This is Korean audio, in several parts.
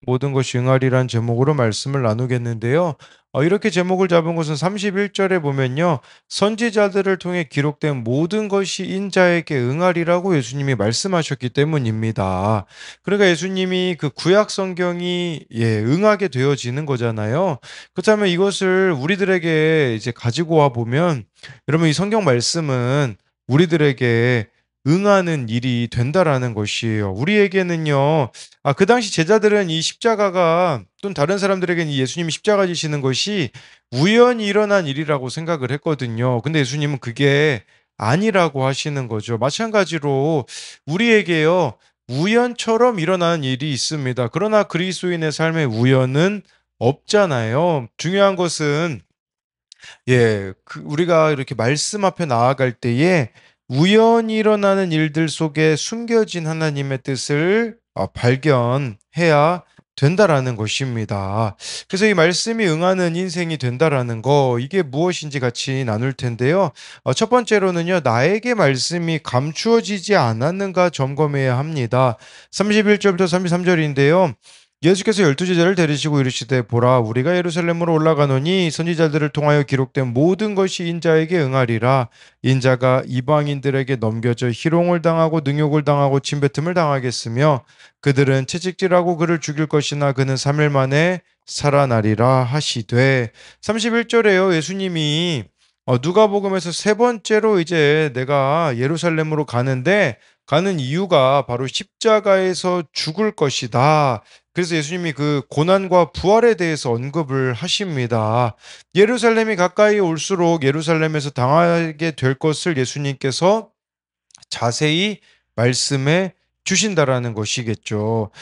모든 것이 응하리란 제목으로 말씀을 나누겠는데요. 이렇게 제목을 잡은 것은 31절에 보면요. 선지자들을 통해 기록된 모든 것이 인자에게 응하리라고 예수님이 말씀하셨기 때문입니다. 그러니까 예수님이 그 구약 성경이 응하게 되어지는 거잖아요. 그렇다면 이것을 우리들에게 이제 가지고 와 보면 여러분 이 성경 말씀은 우리들에게 응하는 일이 된다라는 것이에요. 우리에게는요. 그 당시 제자들은 이 십자가가 또는 다른 사람들에게는 이 예수님이 십자가 지시는 것이 우연히 일어난 일이라고 생각을 했거든요. 근데 예수님은 그게 아니라고 하시는 거죠. 마찬가지로 우리에게요. 우연처럼 일어나는 일이 있습니다. 그러나 그리스도인의 삶의 우연은 없잖아요. 중요한 것은 우리가 이렇게 말씀 앞에 나아갈 때에 우연히 일어나는 일들 속에 숨겨진 하나님의 뜻을 발견해야 된다라는 것입니다. 그래서 이 말씀이 응하는 인생이 된다라는 거, 이게 무엇인지 같이 나눌 텐데요. 첫 번째로는요, 나에게 말씀이 감추어지지 않았는가 점검해야 합니다. 31절부터 33절인데요. 예수께서 열두 제자를 데리시고 이르시되 보라 우리가 예루살렘으로 올라가노니 선지자들을 통하여 기록된 모든 것이 인자에게 응하리라. 인자가 이방인들에게 넘겨져 희롱을 당하고 능욕을 당하고 침뱉음을 당하겠으며 그들은 채찍질하고 그를 죽일 것이나 그는 3일 만에 살아나리라 하시되. 31절에요 예수님이 누가복음에서 세 번째로 이제 내가 예루살렘으로 가는 이유가 바로 십자가에서 죽을 것이다. 그래서 예수님이 그 고난과 부활에 대해서 언급을 하십니다. 예루살렘이 가까이 올수록 예루살렘에서 당하게 될 것을 예수님께서 자세히 말씀해 주신다라는 것이겠죠.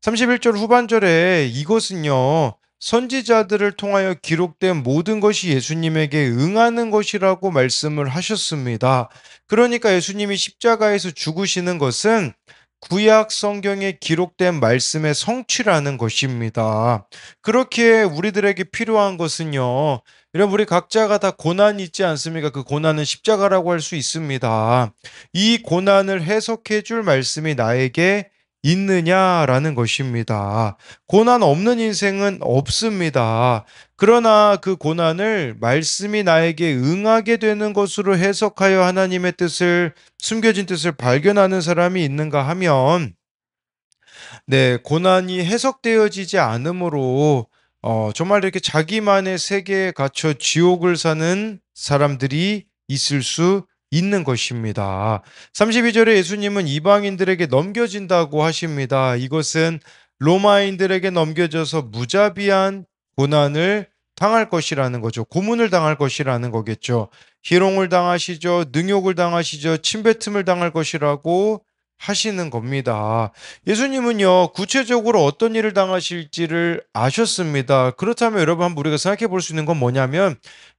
31절 후반절에 이것은요. 선지자들을 통하여 기록된 모든 것이 예수님에게 응하는 것이라고 말씀을 하셨습니다. 그러니까 예수님이 십자가에서 죽으시는 것은 구약 성경에 기록된 말씀의 성취라는 것입니다. 그렇기에 우리들에게 필요한 것은요. 여러분 우리 각자가 다 고난이 있지 않습니까? 그 고난은 십자가라고 할 수 있습니다. 이 고난을 해석해 줄 말씀이 나에게 있느냐라는 것입니다. 고난 없는 인생은 없습니다. 그러나 그 고난을 말씀이 나에게 응하게 되는 것으로 해석하여 하나님의 뜻을, 숨겨진 뜻을 발견하는 사람이 있는가 하면 고난이 해석되어지지 않으므로 정말 이렇게 자기만의 세계에 갇혀 지옥을 사는 사람들이 있을 수 있는 것입니다. 32절에 예수님은 이방인들에게 넘겨진다고 하십니다. 이것은 로마인들에게 넘겨져서 무자비한 고난을 당할 것이라는 거죠. 고문을 당할 것이라는 거겠죠. 희롱을 당하시죠. 능욕을 당하시죠. 침뱉음을 당할 것이라고 하시는 겁니다. 예수님은요, 구체적으로 어떤 일을 당하실지를 아셨습니다. 그렇다면 여러분, 한번 우리가 생각해 볼 수 있는 건 뭐냐면,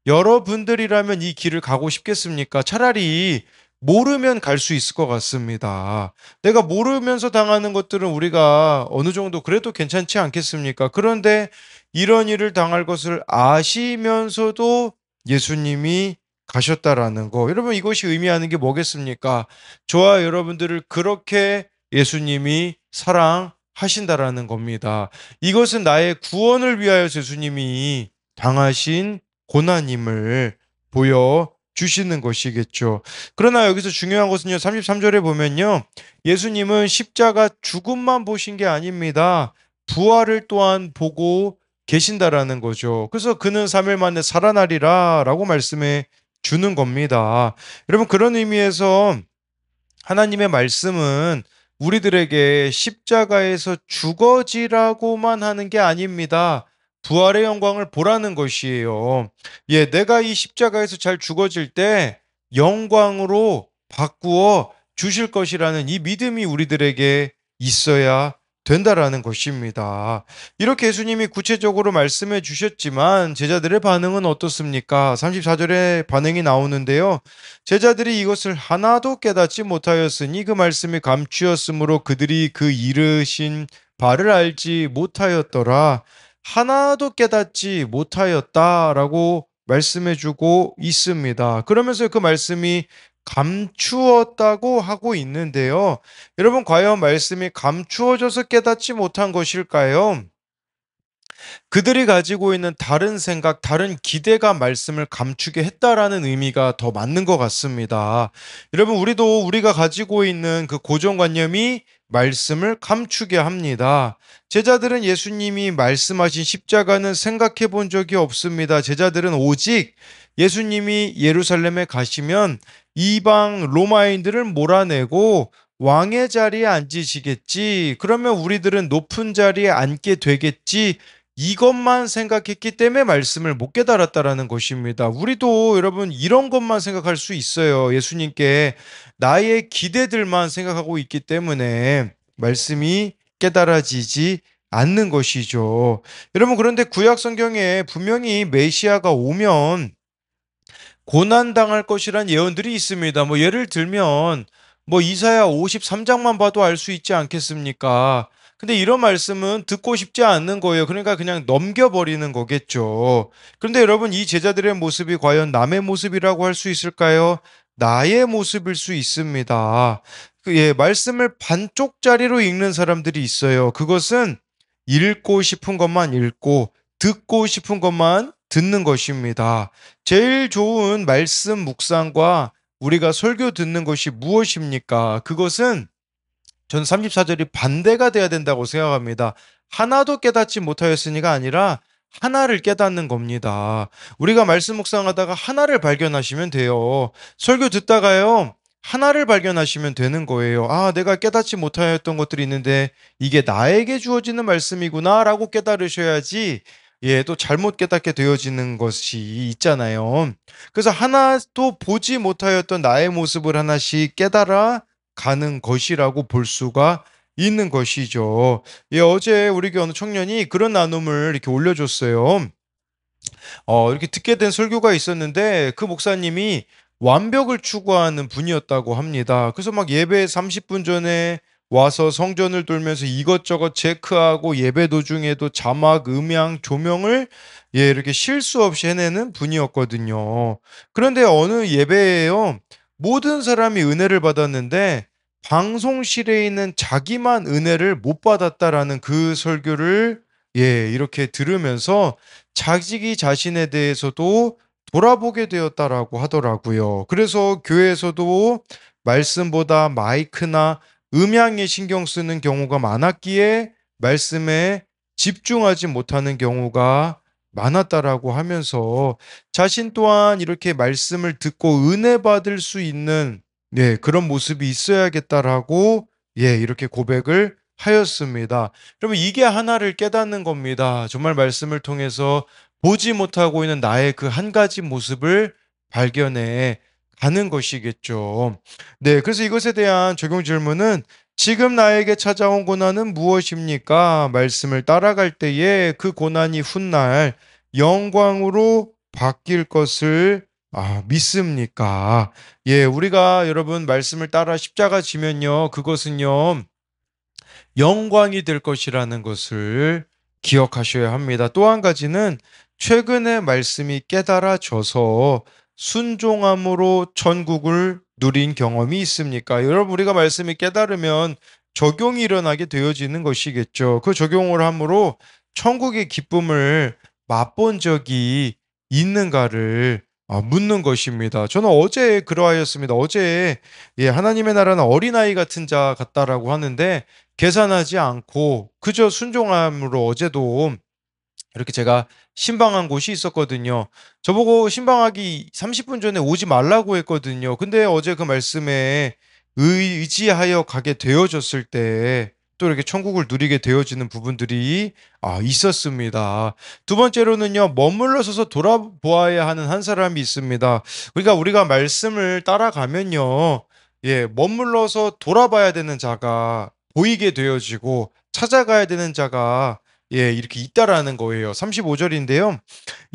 여러분들이라면 이 길을 가고 싶겠습니까? 차라리 모르면 갈 수 있을 것 같습니다. 내가 모르면서 당하는 것들은 우리가 어느 정도 그래도 괜찮지 않겠습니까? 그런데 이런 일을 당할 것을 아시면서도 예수님이 가셨다라는 거. 여러분, 이것이 의미하는 게 뭐겠습니까? 저와 여러분들을 그렇게 예수님이 사랑하신다라는 겁니다. 이것은 나의 구원을 위하여 예수님이 당하신 고난임을 보여주시는 것이겠죠. 그러나 여기서 중요한 것은요, 33절에 보면요, 예수님은 십자가 죽음만 보신 게 아닙니다. 부활을 또한 보고 계신다라는 거죠. 그래서 그는 3일 만에 살아나리라 라고 말씀해 주는 겁니다. 여러분, 그런 의미에서 하나님의 말씀은 우리들에게 십자가에서 죽어지라고만 하는 게 아닙니다. 부활의 영광을 보라는 것이에요. 내가 이 십자가에서 잘 죽어질 때 영광으로 바꾸어 주실 것이라는 이 믿음이 우리들에게 있어야 된다라는 것입니다. 이렇게 예수님이 구체적으로 말씀해 주셨지만 제자들의 반응은 어떻습니까? 34절에 반응이 나오는데요. 제자들이 이것을 하나도 깨닫지 못하였으니 그 말씀이 감추었으므로 그들이 그 이르신 바를 알지 못하였더라. 하나도 깨닫지 못하였다라고 말씀해주고 있습니다. 그러면서 그 말씀이 감추었다고 하고 있는데요. 여러분, 과연 말씀이 감추어져서 깨닫지 못한 것일까요? 그들이 가지고 있는 다른 생각, 다른 기대가 말씀을 감추게 했다라는 의미가 더 맞는 것 같습니다. 여러분, 우리도 우리가 가지고 있는 그 고정관념이 말씀을 감추게 합니다. 제자들은 예수님이 말씀하신 십자가는 생각해 본 적이 없습니다. 제자들은 오직 예수님이 예루살렘에 가시면 이방 로마인들을 몰아내고 왕의 자리에 앉으시겠지. 그러면 우리들은 높은 자리에 앉게 되겠지. 이것만 생각했기 때문에 말씀을 못 깨달았다라는 것입니다. 우리도 여러분 이런 것만 생각할 수 있어요. 예수님께 나의 기대들만 생각하고 있기 때문에 말씀이 깨달아지지 않는 것이죠. 여러분, 그런데 구약 성경에 분명히 메시아가 오면 고난당할 것이란 예언들이 있습니다. 뭐 예를 들면 뭐 이사야 53장만 봐도 알 수 있지 않겠습니까? 근데 이런 말씀은 듣고 싶지 않는 거예요. 그러니까 그냥 넘겨버리는 거겠죠. 그런데 여러분, 이 제자들의 모습이 과연 남의 모습이라고 할 수 있을까요? 나의 모습일 수 있습니다. 말씀을 반쪽짜리로 읽는 사람들이 있어요. 그것은 읽고 싶은 것만 읽고 듣고 싶은 것만 듣는 것입니다. 제일 좋은 말씀 묵상과 우리가 설교 듣는 것이 무엇입니까? 그것은 전 34절이 반대가 돼야 된다고 생각합니다. 하나도 깨닫지 못하였으니가 아니라 하나를 깨닫는 겁니다. 우리가 말씀 묵상하다가 하나를 발견하시면 돼요. 설교 듣다가요, 하나를 발견하시면 되는 거예요. 아, 내가 깨닫지 못하였던 것들이 있는데 이게 나에게 주어지는 말씀이구나라고 깨달으셔야지, 또 잘못 깨닫게 되어지는 것이 있잖아요. 그래서 하나도 보지 못하였던 나의 모습을 하나씩 깨달아 가는 것이라고 볼 수가 있는 것이죠. 어제 우리 교회 어느 청년이 그런 나눔을 이렇게 올려줬어요. 이렇게 듣게 된 설교가 있었는데 그 목사님이 완벽을 추구하는 분이었다고 합니다. 그래서 막 예배 30분 전에 와서 성전을 돌면서 이것저것 체크하고 예배 도중에도 자막, 음향, 조명을 이렇게 실수 없이 해내는 분이었거든요. 그런데 어느 예배에요, 모든 사람이 은혜를 받았는데 방송실에 있는 자기만 은혜를 못 받았다라는 그 설교를 이렇게 들으면서 자기 자신에 대해서도 돌아보게 되었다라고 하더라고요. 그래서 교회에서도 말씀보다 마이크나 음향에 신경 쓰는 경우가 많았기에 말씀에 집중하지 못하는 경우가 많았다라고 하면서 자신 또한 이렇게 말씀을 듣고 은혜 받을 수 있는 그런 모습이 있어야겠다라고 이렇게 고백을 하였습니다. 그러면 이게 하나를 깨닫는 겁니다. 정말 말씀을 통해서 보지 못하고 있는 나의 그 한 가지 모습을 발견해 가는 것이겠죠. 네, 그래서 이것에 대한 적용 질문은 지금 나에게 찾아온 고난은 무엇입니까? 말씀을 따라갈 때에 그 고난이 훗날 영광으로 바뀔 것을 믿습니까? 우리가 여러분 말씀을 따라 십자가 지면요, 그것은요, 영광이 될 것이라는 것을 기억하셔야 합니다. 또 한 가지는 최근에 말씀이 깨달아져서 순종함으로 천국을 누린 경험이 있습니까? 여러분, 우리가 말씀이 깨달으면 적용이 일어나게 되어지는 것이겠죠. 그 적용을 함으로 천국의 기쁨을 맛본 적이 있는가를 묻는 것입니다. 저는 어제 그러하였습니다. 어제 하나님의 나라는 어린아이 같은 자 같다라고 하는데 계산하지 않고 그저 순종함으로 어제도 이렇게 제가 신방한 곳이 있었거든요. 저보고 신방하기 30분 전에 오지 말라고 했거든요. 근데 어제 그 말씀에 의지하여 가게 되어졌을 때 또 이렇게 천국을 누리게 되어지는 부분들이 있었습니다. 두 번째로는요, 머물러서서 돌아보아야 하는 한 사람이 있습니다. 그러니까 우리가 말씀을 따라가면요, 머물러서 돌아봐야 되는 자가 보이게 되어지고 찾아가야 되는 자가 이렇게 있다라는 거예요. 35절인데요.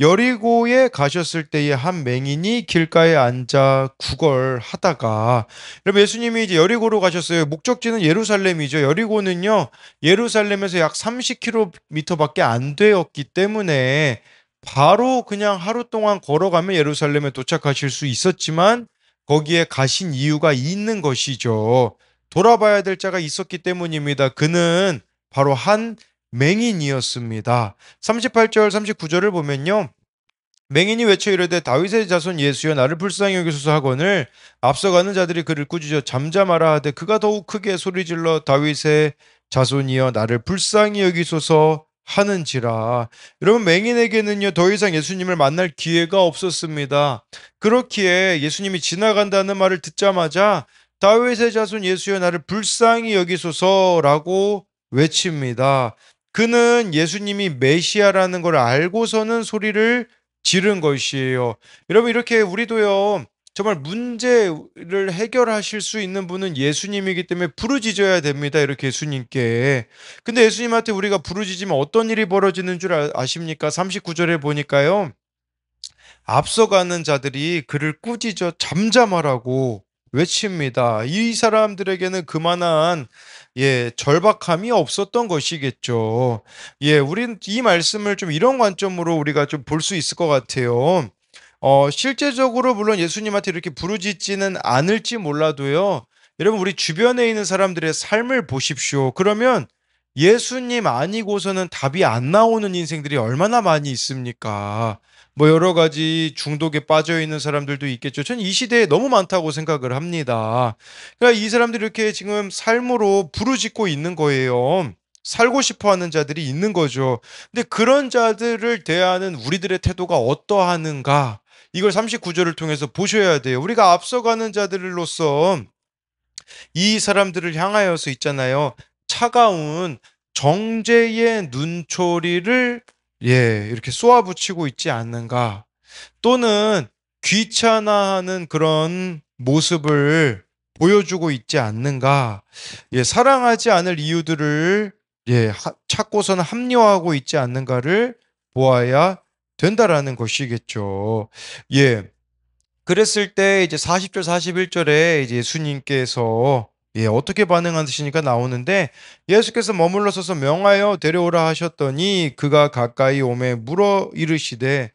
여리고에 가셨을 때에 한 맹인이 길가에 앉아 구걸하다가, 여러분, 예수님이 이제 여리고로 가셨어요. 목적지는 예루살렘이죠. 여리고는요, 예루살렘에서 약 30km밖에 안 되었기 때문에 바로 그냥 하루 동안 걸어가면 예루살렘에 도착하실 수 있었지만 거기에 가신 이유가 있는 것이죠. 돌아봐야 될 자가 있었기 때문입니다. 그는 바로 한 맹인이었습니다. 38절 39절을 보면요. 맹인이 외쳐 이르되 다윗의 자손 예수여 나를 불쌍히 여기소서 하거늘 앞서가는 자들이 그를 꾸짖어 잠잠하라 하되 그가 더욱 크게 소리질러 다윗의 자손이여 나를 불쌍히 여기소서 하는지라. 여러분, 맹인에게는요 더 이상 예수님을 만날 기회가 없었습니다. 그렇기에 예수님이 지나간다는 말을 듣자마자 다윗의 자손 예수여 나를 불쌍히 여기소서라고 외칩니다. 그는 예수님이 메시아라는 걸 알고서는 소리를 지른 것이에요. 여러분, 이렇게 우리도요 정말 문제를 해결하실 수 있는 분은 예수님이기 때문에 부르짖어야 됩니다. 이렇게 예수님께. 근데 예수님한테 우리가 부르짖으면 어떤 일이 벌어지는 줄 아십니까? 39절에 보니까요. 앞서가는 자들이 그를 꾸짖어 잠잠하라고 외칩니다. 이 사람들에게는 그만한 절박함이 없었던 것이겠죠. 우린 이 말씀을 좀 이런 관점으로 우리가 좀 볼 수 있을 것 같아요. 실제적으로 물론 예수님한테 이렇게 부르짖지는 않을지 몰라도요. 여러분, 우리 주변에 있는 사람들의 삶을 보십시오. 그러면 예수님 아니고서는 답이 안 나오는 인생들이 얼마나 많이 있습니까? 뭐 여러 가지 중독에 빠져 있는 사람들도 있겠죠. 전 이 시대에 너무 많다고 생각을 합니다. 그러니까 이 사람들이 이렇게 지금 삶으로 부르짖고 있는 거예요. 살고 싶어 하는 자들이 있는 거죠. 근데 그런 자들을 대하는 우리들의 태도가 어떠하는가? 이걸 39절을 통해서 보셔야 돼요. 우리가 앞서가는 자들로서 이 사람들을 향하여서 있잖아요. 차가운 정죄의 눈초리를 이렇게 쏘아붙이고 있지 않는가? 또는 귀찮아하는 그런 모습을 보여주고 있지 않는가? 사랑하지 않을 이유들을 찾고서는 합리화하고 있지 않는가를 보아야 된다라는 것이겠죠. 예. 그랬을 때 이제 40절 41절에 이제 예수님께서 어떻게 반응하시니까 나오는데 예수께서 머물러 서서 명하여 데려오라 하셨더니 그가 가까이 오매 물어 이르시되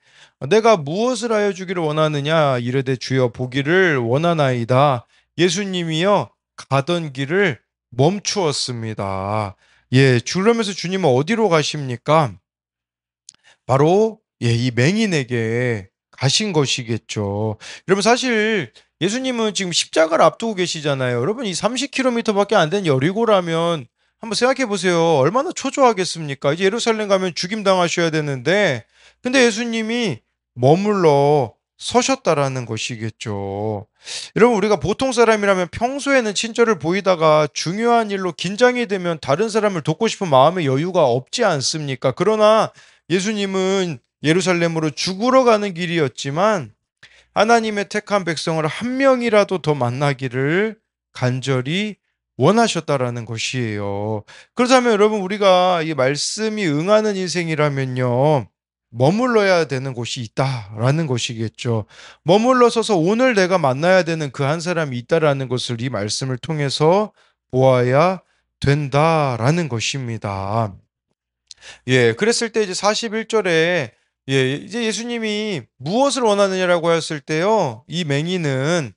내가 무엇을 하여 주기를 원하느냐 이르되 주여 보기를 원하나이다. 예수님이요 가던 길을 멈추었습니다. 그러면서 주님은 어디로 가십니까? 바로 이 맹인에게 가신 것이겠죠. 여러분, 사실 예수님은 지금 십자가를 앞두고 계시잖아요. 여러분, 이 30km밖에 안 된 여리고라면 한번 생각해 보세요. 얼마나 초조하겠습니까? 이제 예루살렘 가면 죽임 당하셔야 되는데 근데 예수님이 머물러 서셨다라는 것이겠죠. 여러분, 우리가 보통 사람이라면 평소에는 친절을 보이다가 중요한 일로 긴장이 되면 다른 사람을 돕고 싶은 마음의 여유가 없지 않습니까? 그러나 예수님은 예루살렘으로 죽으러 가는 길이었지만 하나님의 택한 백성을 한 명이라도 더 만나기를 간절히 원하셨다라는 것이에요. 그렇다면 여러분, 우리가 이 말씀이 응하는 인생이라면요. 머물러야 되는 곳이 있다라는 것이겠죠. 머물러 서서 오늘 내가 만나야 되는 그 한 사람이 있다라는 것을 이 말씀을 통해서 보아야 된다라는 것입니다. 그랬을 때 이제 41절에 이제 예수님이 무엇을 원하느냐라고 했을 때요. 이 맹인은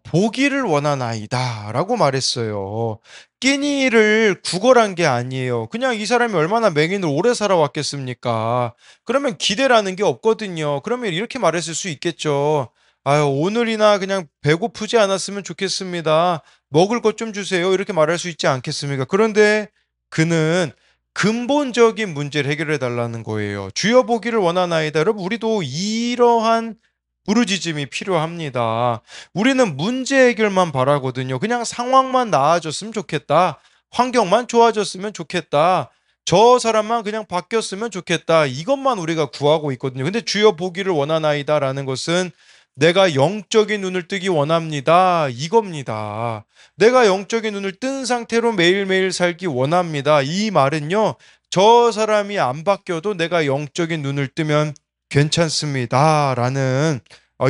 보기를 원하나이다라고 말했어요. 끼니를 구걸한 게 아니에요. 그냥 이 사람이 얼마나 맹인을 오래 살아왔겠습니까? 그러면 기대라는 게 없거든요. 그러면 이렇게 말했을 수 있겠죠. 아유, 오늘이나 그냥 배고프지 않았으면 좋겠습니다. 먹을 것 좀 주세요. 이렇게 말할 수 있지 않겠습니까? 그런데 그는 근본적인 문제를 해결해 달라는 거예요. 주여 보기를 원하나이다. 여러분, 우리도 이러한 부르짖음이 필요합니다. 우리는 문제 해결만 바라거든요. 그냥 상황만 나아졌으면 좋겠다. 환경만 좋아졌으면 좋겠다. 저 사람만 그냥 바뀌었으면 좋겠다. 이것만 우리가 구하고 있거든요. 근데 주여 보기를 원하나이다라는 것은 내가 영적인 눈을 뜨기 원합니다. 이겁니다. 내가 영적인 눈을 뜬 상태로 매일매일 살기 원합니다. 이 말은요, 저 사람이 안 바뀌어도 내가 영적인 눈을 뜨면 괜찮습니다. 라는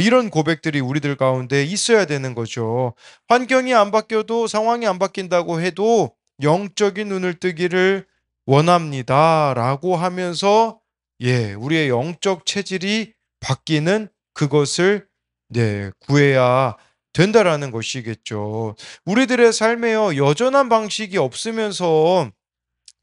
이런 고백들이 우리들 가운데 있어야 되는 거죠. 환경이 안 바뀌어도 상황이 안 바뀐다고 해도 영적인 눈을 뜨기를 원합니다. 라고 하면서 우리의 영적 체질이 바뀌는 그것을 구해야 된다라는 것이겠죠. 우리들의 삶에요, 여전한 방식이 없으면서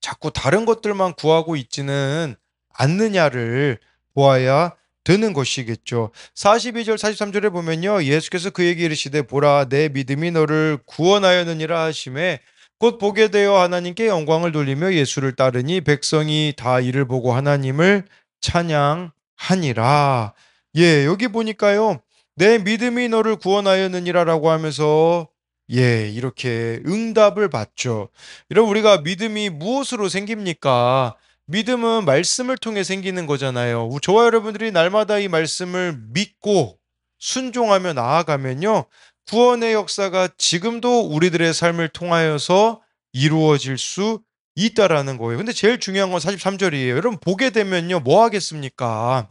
자꾸 다른 것들만 구하고 있지는 않느냐를 보아야 되는 것이겠죠. 42절 43절에 보면요, 예수께서 그에게 이르시되 보라 내 믿음이 너를 구원하였느니라 하심에 곧 보게 되어 하나님께 영광을 돌리며 예수를 따르니 백성이 다 이를 보고 하나님을 찬양하니라. 예, 여기 보니까요, 내 믿음이 너를 구원하였느니라라고 하면서 이렇게 응답을 받죠. 여러분, 우리가 믿음이 무엇으로 생깁니까? 믿음은 말씀을 통해 생기는 거잖아요. 저와 여러분들이 날마다 이 말씀을 믿고 순종하며 나아가면요, 구원의 역사가 지금도 우리들의 삶을 통하여서 이루어질 수 있다라는 거예요. 근데 제일 중요한 건 43절이에요. 여러분, 보게 되면요, 뭐 하겠습니까?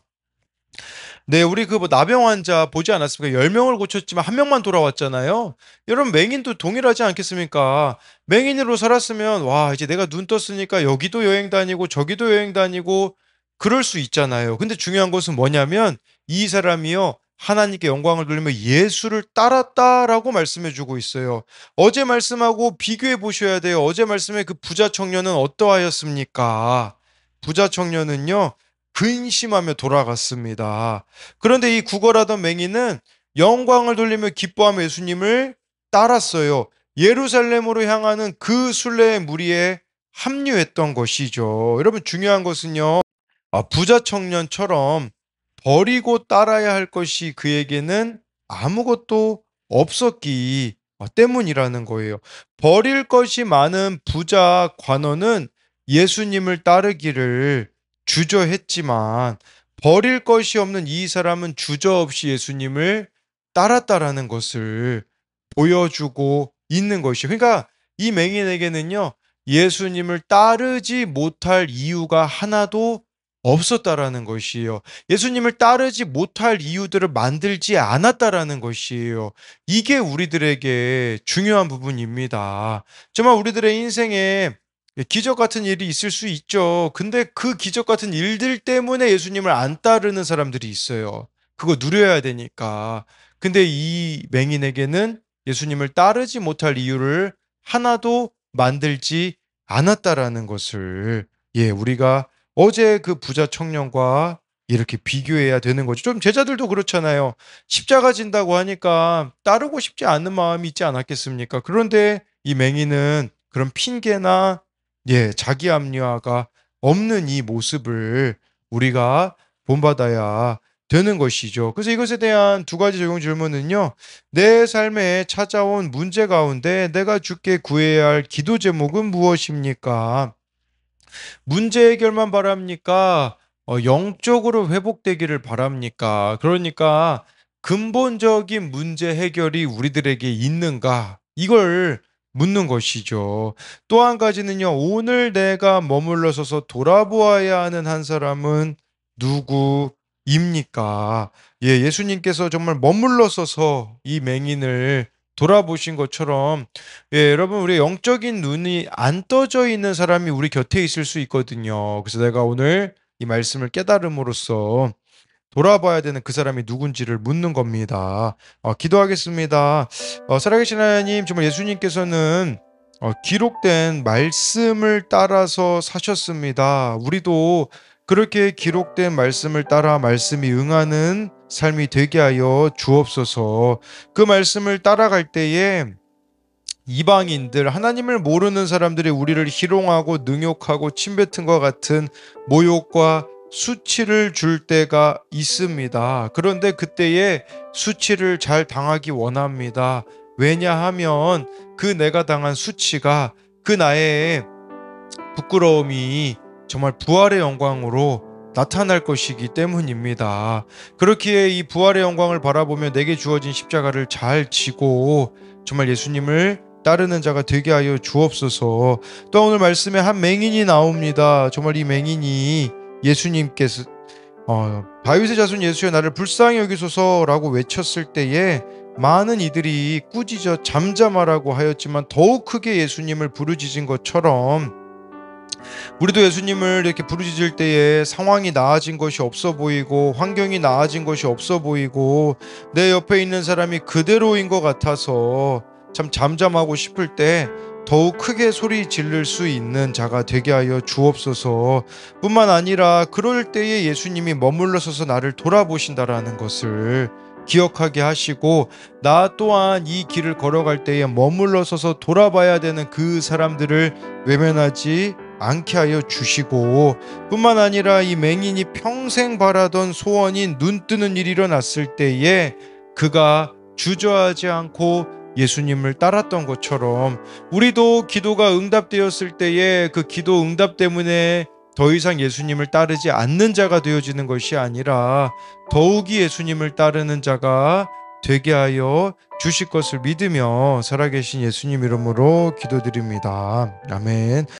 네, 우리 그 뭐 나병 환자 보지 않았습니까? 10명을 고쳤지만 한 명만 돌아왔잖아요. 여러분, 맹인도 동일하지 않겠습니까? 맹인으로 살았으면 와, 이제 내가 눈 떴으니까 여기도 여행 다니고 저기도 여행 다니고 그럴 수 있잖아요. 근데 중요한 것은 뭐냐면 이 사람이요, 하나님께 영광을 돌리며 예수를 따랐다라고 말씀해 주고 있어요. 어제 말씀하고 비교해 보셔야 돼요. 어제 말씀에 그 부자 청년은 어떠하였습니까? 부자 청년은요, 근심하며 돌아갔습니다. 그런데 이 구걸하던 맹인은 영광을 돌리며 기뻐하며 예수님을 따랐어요. 예루살렘으로 향하는 그 순례의 무리에 합류했던 것이죠. 여러분, 중요한 것은요, 부자 청년처럼 버리고 따라야 할 것이 그에게는 아무것도 없었기 때문이라는 거예요. 버릴 것이 많은 부자 관원은 예수님을 따르기를 주저했지만 버릴 것이 없는 이 사람은 주저없이 예수님을 따랐다라는 것을 보여주고 있는 것이요. 그러니까 이 맹인에게는요, 예수님을 따르지 못할 이유가 하나도 없었다라는 것이에요. 예수님을 따르지 못할 이유들을 만들지 않았다라는 것이에요. 이게 우리들에게 중요한 부분입니다. 정말 우리들의 인생에 기적 같은 일이 있을 수 있죠. 근데 그 기적 같은 일들 때문에 예수님을 안 따르는 사람들이 있어요. 그거 누려야 되니까. 근데 이 맹인에게는 예수님을 따르지 못할 이유를 하나도 만들지 않았다라는 것을 우리가 어제 그 부자 청년과 이렇게 비교해야 되는 거죠. 좀 제자들도 그렇잖아요. 십자가 진다고 하니까 따르고 싶지 않은 마음이 있지 않았겠습니까? 그런데 이 맹인은 그런 핑계나 자기 합리화가 없는 이 모습을 우리가 본받아야 되는 것이죠. 그래서 이것에 대한 두 가지 적용 질문은요, 내 삶에 찾아온 문제 가운데 내가 주께 구해야 할 기도 제목은 무엇입니까? 문제 해결만 바랍니까? 영적으로 회복되기를 바랍니까? 그러니까 근본적인 문제 해결이 우리들에게 있는가? 이걸 묻는 것이죠. 또 한 가지는요, 오늘 내가 머물러 서서 돌아보아야 하는 한 사람은 누구입니까? 예수님께서 정말 머물러 서서 이 맹인을 돌아보신 것처럼 여러분, 우리 영적인 눈이 안 떠져 있는 사람이 우리 곁에 있을 수 있거든요. 그래서 내가 오늘 이 말씀을 깨달음으로써 돌아봐야 되는 그 사람이 누군지를 묻는 겁니다. 기도하겠습니다. 살아계신 하나님, 정말 예수님께서는 기록된 말씀을 따라서 사셨습니다. 우리도 그렇게 기록된 말씀을 따라 말씀이 응하는 삶이 되게 하여 주옵소서. 그 말씀을 따라갈 때에 이방인들, 하나님을 모르는 사람들이 우리를 희롱하고 능욕하고 침뱉은 것 같은 모욕과 수치를 줄 때가 있습니다. 그런데 그때에 수치를 잘 당하기 원합니다. 왜냐하면 그 내가 당한 수치가 그 나의 부끄러움이 정말 부활의 영광으로 나타날 것이기 때문입니다. 그렇기에 이 부활의 영광을 바라보며 내게 주어진 십자가를 잘 지고 정말 예수님을 따르는 자가 되게 하여 주옵소서. 또 오늘 말씀에 한 맹인이 나옵니다. 정말 이 맹인이 예수님께서 다윗의 자손 예수여 나를 불쌍히 여기소서라고 외쳤을 때에 많은 이들이 꾸짖어 잠잠하라고 하였지만 더욱 크게 예수님을 부르짖은 것처럼 우리도 예수님을 이렇게 부르짖을 때에 상황이 나아진 것이 없어 보이고 환경이 나아진 것이 없어 보이고 내 옆에 있는 사람이 그대로인 것 같아서 참 잠잠하고 싶을 때 더욱 크게 소리 지를 수 있는 자가 되게 하여 주옵소서. 뿐만 아니라 그럴 때에 예수님이 머물러 서서 나를 돌아보신다라는 것을 기억하게 하시고, 나 또한 이 길을 걸어갈 때에 머물러 서서 돌아봐야 되는 그 사람들을 외면하지 않게 하여 주시고, 뿐만 아니라 이 맹인이 평생 바라던 소원인 눈 뜨는 일이 일어났을 때에 그가 주저하지 않고 예수님을 따랐던 것처럼, 우리도 기도가 응답되었을 때에 그 기도 응답 때문에 더 이상 예수님을 따르지 않는 자가 되어지는 것이 아니라 더욱이 예수님을 따르는 자가 되게 하여 주실 것을 믿으며 살아계신 예수님 이름으로 기도드립니다. 아멘.